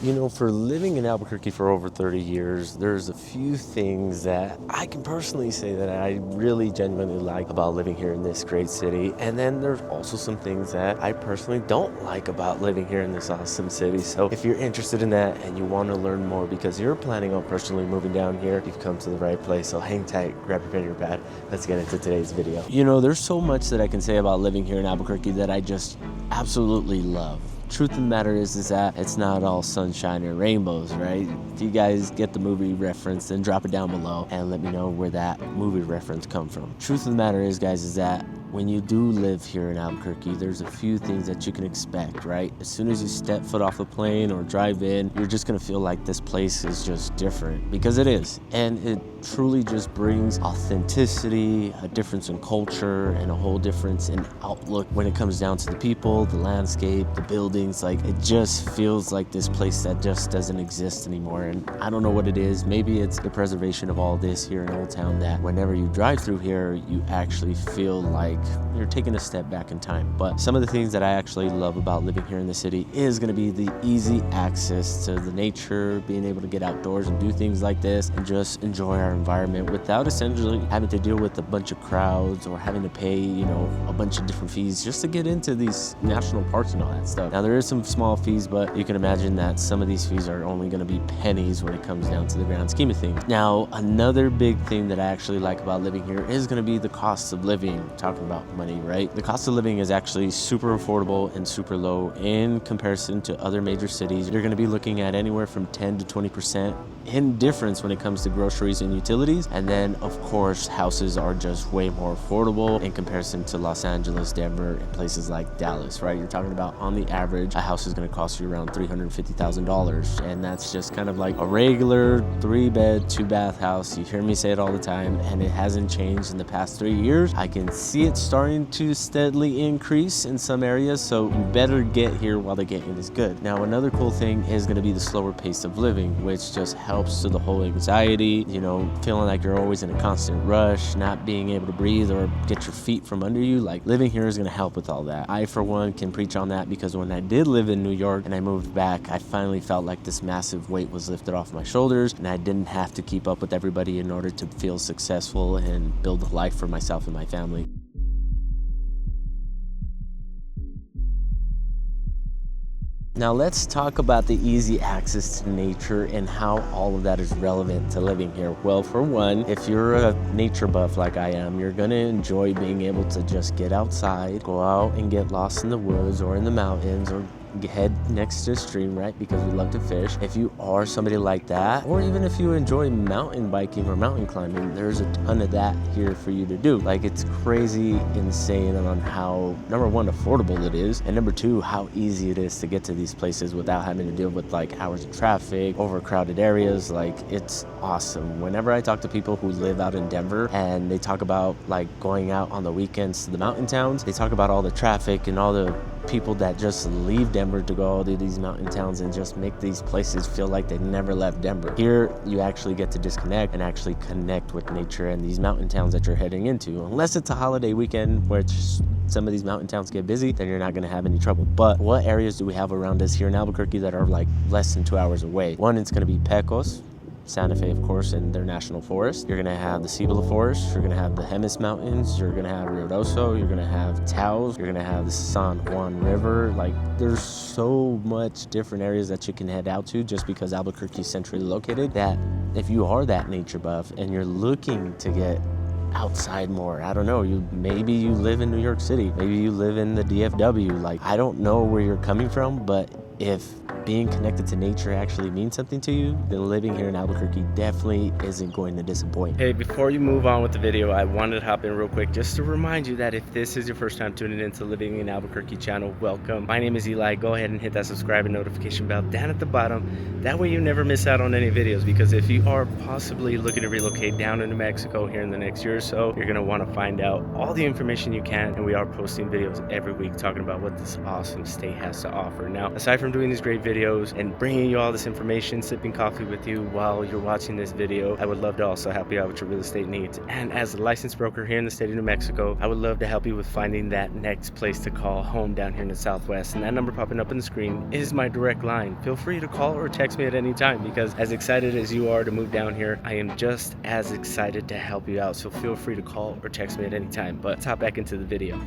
You know, for living in Albuquerque for over 30 years, there's a few things that I can personally say that I really genuinely like about living here in this great city. And then there's also some things that I personally don't like about living here in this awesome city. So if you're interested in that and you want to learn more because you're planning on personally moving down here, you've come to the right place. So hang tight, grab your pen, your pad. Let's get into today's video. You know, there's so much that I can say about living here in Albuquerque that I just absolutely love. Truth of the matter is that it's not all sunshine and rainbows, right? If you guys get the movie reference, then drop it down below and let me know where that movie reference come from. Truth of the matter is, guys, is that when you do live here in Albuquerque, there's a few things that you can expect, right? As soon as you step foot off the plane or drive in, you're just gonna feel like this place is just different, because it is. And it truly just brings authenticity, a difference in culture, and a whole difference in outlook when it comes down to the people, the landscape, the buildings. Like, it just feels like this place that just doesn't exist anymore. And I don't know what it is. Maybe it's the preservation of all this here in Old Town, that whenever you drive through here, you actually feel like you're taking a step back in time. But some of the things that I actually love about living here in the city is going to be the easy access to the nature, being able to get outdoors and do things like this and just enjoy our environment without essentially having to deal with a bunch of crowds or having to pay, you know, a bunch of different fees just to get into these national parks and all that stuff. Now, there is some small fees, but you can imagine that some of these fees are only going to be pennies when it comes down to the grand scheme of things. Now, another big thing that I actually like about living here is going to be the cost of living. Talking about money, right? The cost of living is actually super affordable and super low in comparison to other major cities. You're going to be looking at anywhere from 10 to 20% in difference when it comes to groceries and utilities. And then, of course, houses are just way more affordable in comparison to Los Angeles, Denver, and places like Dallas, right? You're talking about, on the average, a house is going to cost you around $350,000. And that's just kind of like a regular 3-bed, 2-bath house. You hear me say it all the time, and it hasn't changed in the past 3 years. I can see it starting to steadily increase in some areas, so you better get here while the getting is good. Now, another cool thing is going to be the slower pace of living, which just helps to the whole anxiety, you know, feeling like you're always in a constant rush, not being able to breathe or get your feet from under you. Like, living here is going to help with all that. I, for one, can preach on that, because when I did live in New York and I moved back, I finally felt like this massive weight was lifted off my shoulders, and I didn't have to keep up with everybody in order to feel successful and build a life for myself and my family. Now let's talk about the easy access to nature and how all of that is relevant to living here. Well, for one, if you're a nature buff like I am, you're gonna enjoy being able to just get outside, go out and get lost in the woods or in the mountains, or head next to a stream, right? Because we love to fish. If you are somebody like that, or even if you enjoy mountain biking or mountain climbing, there's a ton of that here for you to do. Like, it's crazy insane on how, number one, affordable it is, and number two, how easy it is to get to these places without having to deal with like hours of traffic, overcrowded areas. Like, it's awesome. Whenever I talk to people who live out in Denver and they talk about like going out on the weekends to the mountain towns, they talk about all the traffic and all the people that just leave Denver to go to these mountain towns and just make these places feel like they never left Denver. Here, you actually get to disconnect and actually connect with nature and these mountain towns that you're heading into. Unless it's a holiday weekend, which some of these mountain towns get busy, then you're not gonna have any trouble. But what areas do we have around us here in Albuquerque that are like less than 2 hours away? One, it's gonna be Pecos, Santa Fe, of course, and their national forest. You're gonna have the Cibola Forest, you're gonna have the Jemez Mountains, you're gonna have Ruidoso, you're gonna have Taos, you're gonna have the San Juan River. Like, there's so much different areas that you can head out to just because Albuquerque is centrally located, that if you are that nature buff and you're looking to get outside more, I don't know, maybe you live in New York City, maybe you live in the DFW, like, I don't know where you're coming from, but if being connected to nature actually means something to you, then living here in Albuquerque definitely isn't going to disappoint. Hey, before you move on with the video, I wanted to hop in real quick just to remind you that if this is your first time tuning into Living in Albuquerque channel, welcome. My name is Eli. Go ahead and hit that subscribe and notification bell down at the bottom. That way you never miss out on any videos, because if you are possibly looking to relocate down to New Mexico here in the next year or so, you're gonna want to find out all the information you can, and we are posting videos every week talking about what this awesome state has to offer. Now, aside from from doing these great videos and bringing you all this information, sipping coffee with you while you're watching this video, I would love to also help you out with your real estate needs. And as a licensed broker here in the state of New Mexico, I would love to help you with finding that next place to call home down here in the Southwest. And that number popping up on the screen is my direct line. Feel free to call or text me at any time, because as excited as you are to move down here, I am just as excited to help you out. So feel free to call or text me at any time. But let's hop back into the video.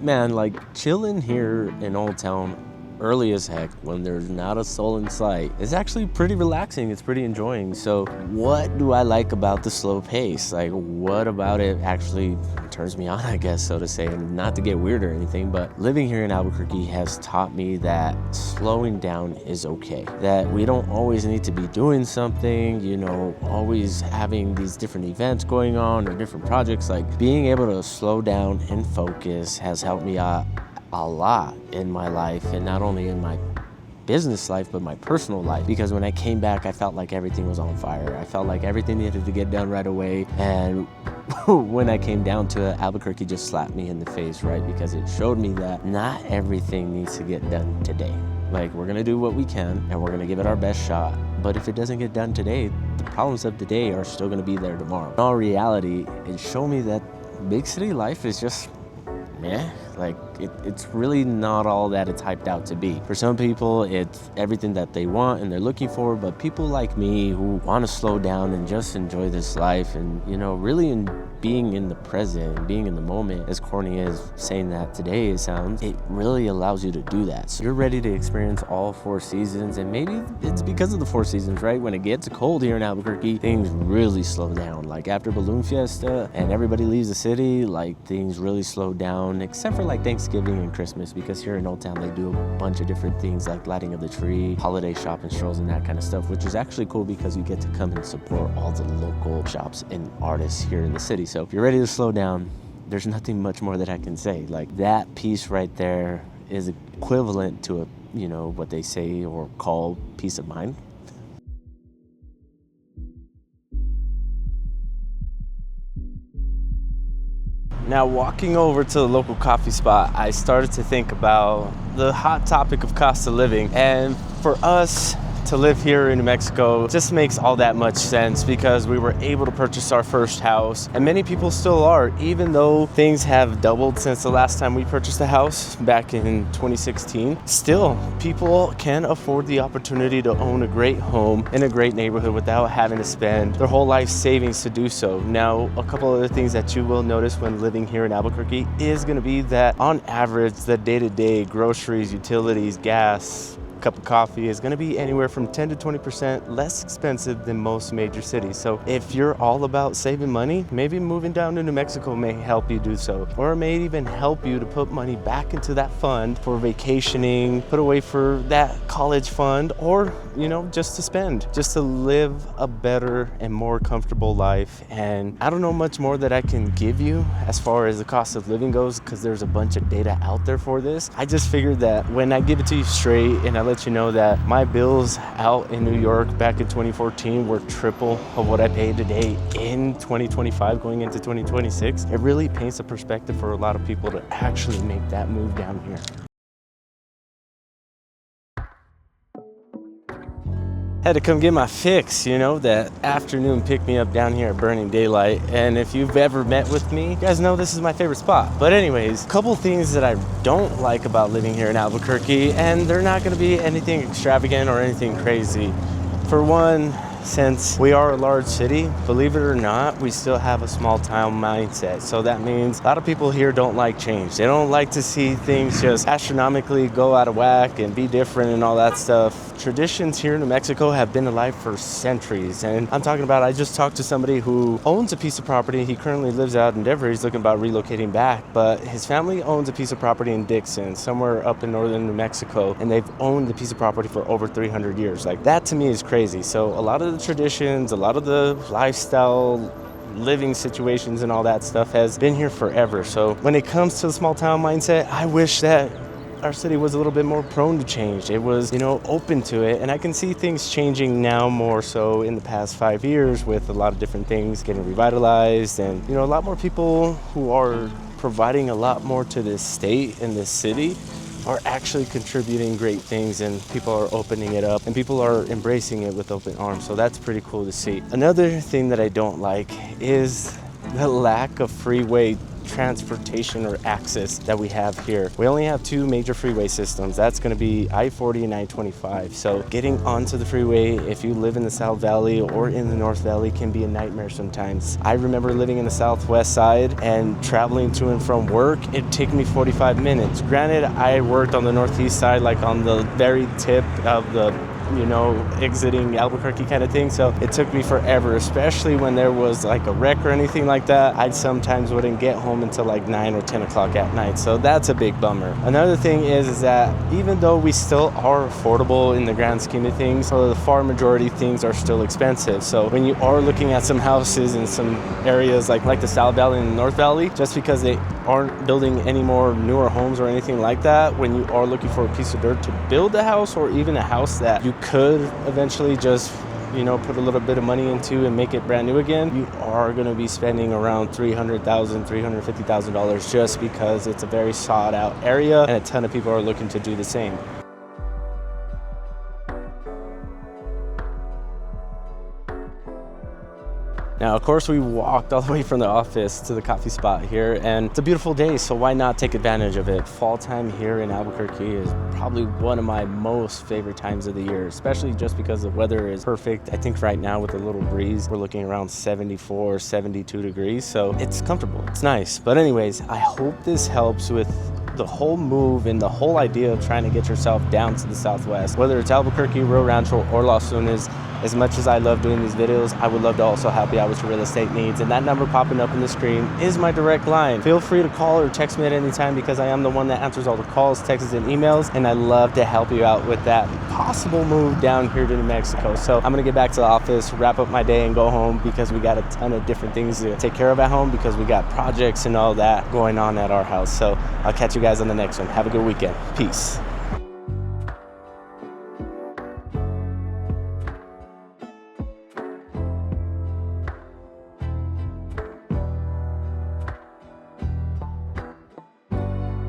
Man, like chilling here in Old Town early as heck when there's not a soul in sight is actually pretty relaxing. It's pretty enjoying. So what do I like about the slow pace? Like, what about it actually turns me on, I guess, so to say? And not to get weird or anything, but living here in Albuquerque has taught me that slowing down is okay, that we don't always need to be doing something, you know, always having these different events going on or different projects. Like, being able to slow down and focus has helped me out a lot in my life, and not only in my business life but my personal life, because when I came back I felt like everything was on fire. I felt like everything needed to get done right away, and when I came down to it, Albuquerque just slapped me in the face, right? Because it showed me that not everything needs to get done today. Like, we're gonna do what we can and we're gonna give it our best shot, but if it doesn't get done today, the problems of today are still gonna be there tomorrow. In all reality, it showed me that big city life is just meh. Like, it's really not all that it's hyped out to be. For some people, it's everything that they want and they're looking for, but people like me who want to slow down and just enjoy this life and, you know, really being in the present, being in the moment, as corny as saying that today it sounds, it really allows you to do that. So you're ready to experience all 4 seasons, and maybe it's because of the 4 seasons, right? When it gets cold here in Albuquerque, things really slow down. Like after Balloon Fiesta and everybody leaves the city, like things really slow down, except for like Thanksgiving and Christmas, because here in Old Town they do a bunch of different things like lighting of the tree, holiday shopping strolls and that kind of stuff, which is actually cool because you get to come and support all the local shops and artists here in the city. So if you're ready to slow down, there's nothing much more that I can say. Like, that piece right there is equivalent to a, you know, what they say or call peace of mind. Now, walking over to the local coffee spot, I started to think about the hot topic of cost of living. And for us to live here in New Mexico just makes all that much sense, because we were able to purchase our first house, and many people still are, even though things have doubled since the last time we purchased a house back in 2016. Still, people can afford the opportunity to own a great home in a great neighborhood without having to spend their whole life savings to do so. Now, a couple other things that you will notice when living here in Albuquerque is going to be that on average, the day-to-day groceries, utilities, gas, cup of coffee is going to be anywhere from 10 to 20% less expensive than most major cities. So if you're all about saving money, maybe moving down to New Mexico may help you do so, or it may even help you to put money back into that fund for vacationing, put away for that college fund, or, you know, just to spend, just to live a better and more comfortable life. And I don't know much more that I can give you as far as the cost of living goes, because there's a bunch of data out there for this. I just figured that when I give it to you straight and I let you know that my bills out in New York back in 2014 were triple of what I paid today in 2025 going into 2026, it really paints a perspective for a lot of people to actually make that move down here. Had to come get my fix, you know, that afternoon pick me up down here at Burning Daylight. And if you've ever met with me, you guys know this is my favorite spot. But anyways, a couple things that I don't like about living here in Albuquerque, and they're not gonna be anything extravagant or anything crazy. For one, since we are a large city, believe it or not, we still have a small town mindset. So that means a lot of people here don't like change. They don't like to see things just astronomically go out of whack and be different and all that stuff. Traditions here in New Mexico have been alive for centuries. And I'm talking about, I just talked to somebody who owns a piece of property. He currently lives out in Denver. He's looking about relocating back, but his family owns a piece of property in Dixon, somewhere up in northern New Mexico. And they've owned the piece of property for over 300 years. Like, that to me is crazy. So a lot of the traditions, a lot of the lifestyle, living situations and all that stuff has been here forever. So when it comes to the small town mindset, I wish that our city was a little bit more prone to change. It was, you know, open to it. And I can see things changing now more so in the past 5 years, with a lot of different things getting revitalized, and, you know, a lot more people who are providing a lot more to this state and this city. are actually contributing great things, and people are opening it up and people are embracing it with open arms. So that's pretty cool to see. Another thing that I don't like is the lack of freeway transportation or access that we have here. We only have two major freeway systems. That's going to be I-40 and I-25. So getting onto the freeway, if you live in the South Valley or in the North Valley, can be a nightmare sometimes. I remember living in the Southwest side and traveling to and from work. It'd take me 45 minutes. Granted, I worked on the Northeast side, like on the very tip of the exiting Albuquerque kind of thing. So it took me forever, especially when there was like a wreck or anything like that. I sometimes wouldn't get home until like 9 or 10 o'clock at night. So that's a big bummer. Another thing is that even though we still are affordable in the grand scheme of things, for the far majority things are still expensive. So when you are looking at some houses in some areas like the South Valley and the North Valley, just because they aren't building any more newer homes or anything like that, when you are looking for a piece of dirt to build a house, or even a house that you could eventually just put a little bit of money into and make it brand new again, you are going to be spending around $300,000, $350,000 just because it's a very sought out area and a ton of people are looking to do the same. Now, of course, we walked all the way from the office to the coffee spot here, and it's a beautiful day, so why not take advantage of it? Fall time here in Albuquerque is probably one of my most favorite times of the year, especially just because the weather is perfect. I think right now with a little breeze, we're looking around 74, 72 degrees, so it's comfortable. It's nice. But anyways, I hope this helps with the whole move and the whole idea of trying to get yourself down to the Southwest. Whether it's Albuquerque, Rio Rancho, or Las Lunas, as much as I love doing these videos, I would love to also help you out with your real estate needs. And that number popping up on the screen is my direct line. Feel free to call or text me at any time, because I am the one that answers all the calls, texts, and emails. And I love to help you out with that possible move down here to New Mexico. So I'm gonna get back to the office, wrap up my day, and go home, because we got a ton of different things to take care of at home, because we got projects and all that going on at our house. So I'll catch you guys on the next one. Have a good weekend. Peace.